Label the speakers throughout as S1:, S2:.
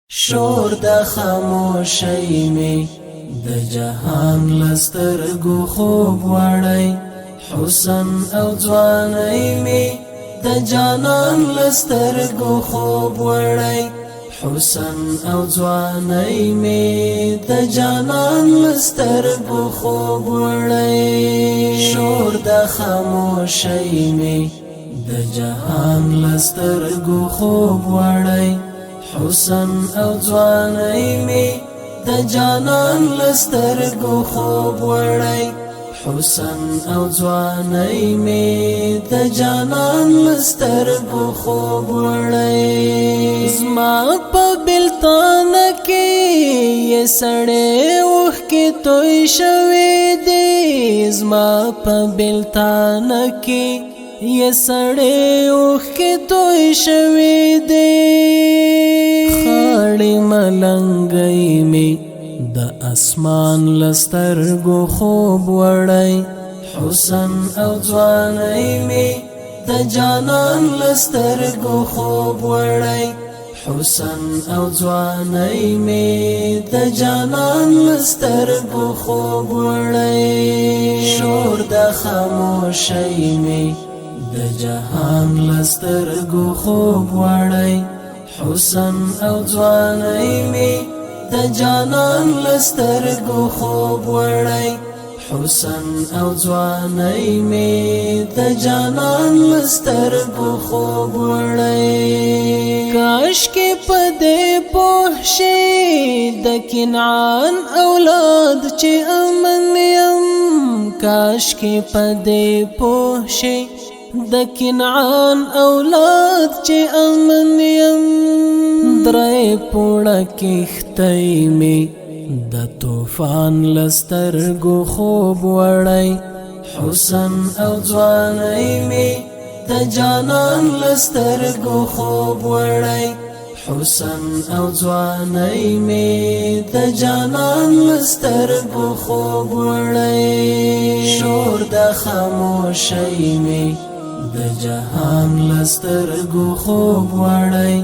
S1: شور د خاموشۍ می د جهان لسترګو خوب وړی حسن او ځوانۍ می د جانان لسترګو خوب وړی حسن او ځوانۍ می د جانان لسترګو خوب وړی شور د خاموشۍ می د جهان لسترګو خوب وړی حسن او ځوانۍ می د جانان لسترګو خوب وړی حسن او ځوانۍ می د جانان لسترګو خوب وړی زما په بلتان کې یې سړې اوښکې توی شوې دي زما په بلتان کې یې سړې اوښکې توی شوې دي خړې ملنګۍ می د اسمان لسترګو خوب وړی حسن او ځوانۍ می د جانان لسترګو خوب وړی حسن او ځوانۍ می د جانان لسترګو خوب وړی شور د خاموشۍ می د جهان لسترګو خوب وړی حسن او ځوانۍ می د جانان لسترګو خوب وړی حسن او ځوانۍ می د جانان لسترګو خوب وړی کاش کې پدې پوه شي د کنعان اولاد چې امن یم کاش کې پدې پوه شي د کنعان اولاد چې امن یم درې پوړه کښتۍ می د طوفان لسترګو خوب وړی حسن او ځوانۍ می د جانان لسترګو خوب وړی حسن او ځوانۍ می د جانان لسترګو خوب وړی شور د خاموشۍ می د جهان لسترګو خوب وړی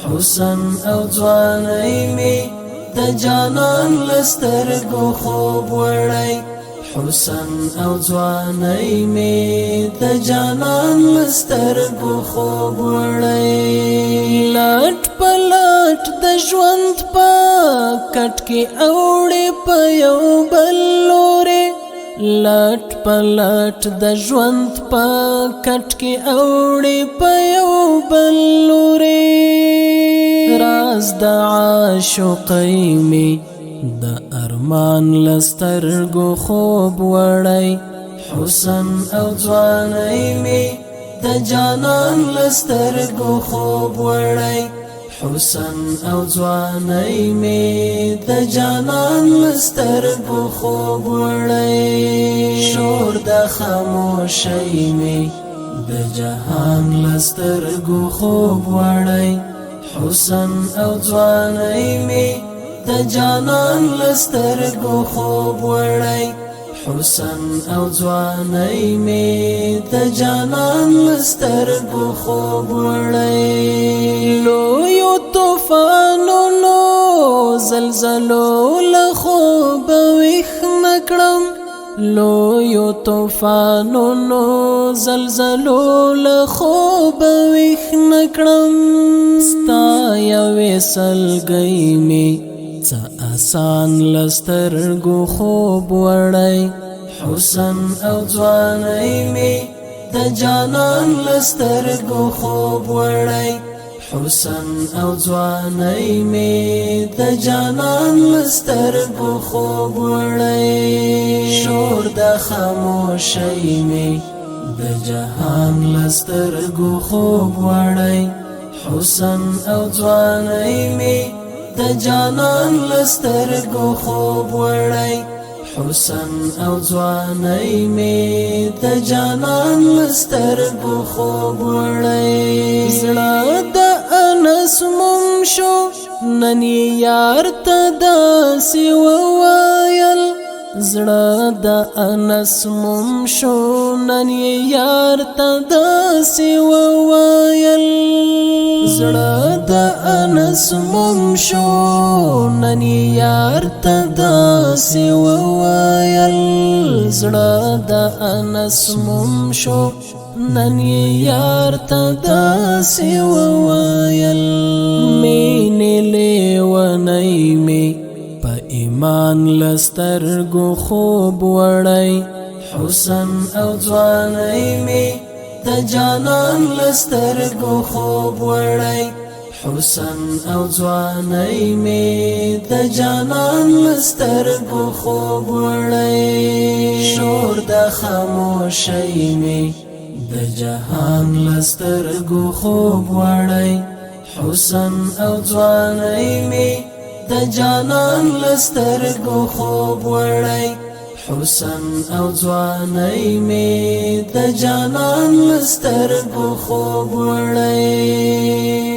S1: حسن او ځوانۍ می د جانان لسترګو خوب وړی حسن او ځوانۍ می د جانان لسترګو خوب وړی لاټ پلاټ د ژوند په کټ کې اوړې په یو بل لورې لاټ پلاټ د ژوند په کټ کې اوړې په یو بل لورې راز د عاشقۍ می د ارمان لسترګو خوب وړی حسن او ځوانۍ می د جانان لسترګو خوب وړی حسن او ځوانۍ می د جانان لسترګو خوب وړی شور د خاموشۍ می د جهان لسترګو خوب وړی حسن او ځوانۍ می د جانان لسترګو خوب وړی حسن او ځوانۍ می د جانان لسترګو خوب وړی لویو طوفانونو زلزلو له خوبه ویښ نه کړم لویو طوفانونو زلزلو له خوبه ویښ نه کړم ستا یوې سلګۍ می څه آسان لسترګو خوب وړی حسن او ځوانۍ می د جانان لسترګو خوب وړی حسن او ځوانۍ می د جانان لسترګو خوب وړی شور د خاموشۍ می د جهان لسترګو خوب وړی حسن او ځوانۍ می د جانان لسترګو خوب وړی حسن او ځوانۍ می د جانان لسترګو خوب وړی زړه د انس مم شو نن یار ته داسې وویل زړه د انس مم شو نن یار ته داسې وویل زړه د انس مم شو نن یار ته داسې وویل زړه د انس مم شو نن یار ته داسې وویل مینې لیونی مې په ایمان لسترګو خوب وړی حسن او ځوانۍ مې د جانان لسترګو خوب وړی حسن او ځوانۍ مې د جانان لسترګو خوب وړی شور د خاموشۍ مې د جهان لسترګو خوب وړی حسن او ځوانۍ مې د جانان لسترګو خوب وړی حسن او ځوانۍ مې د جانان لسترګو خوب وړی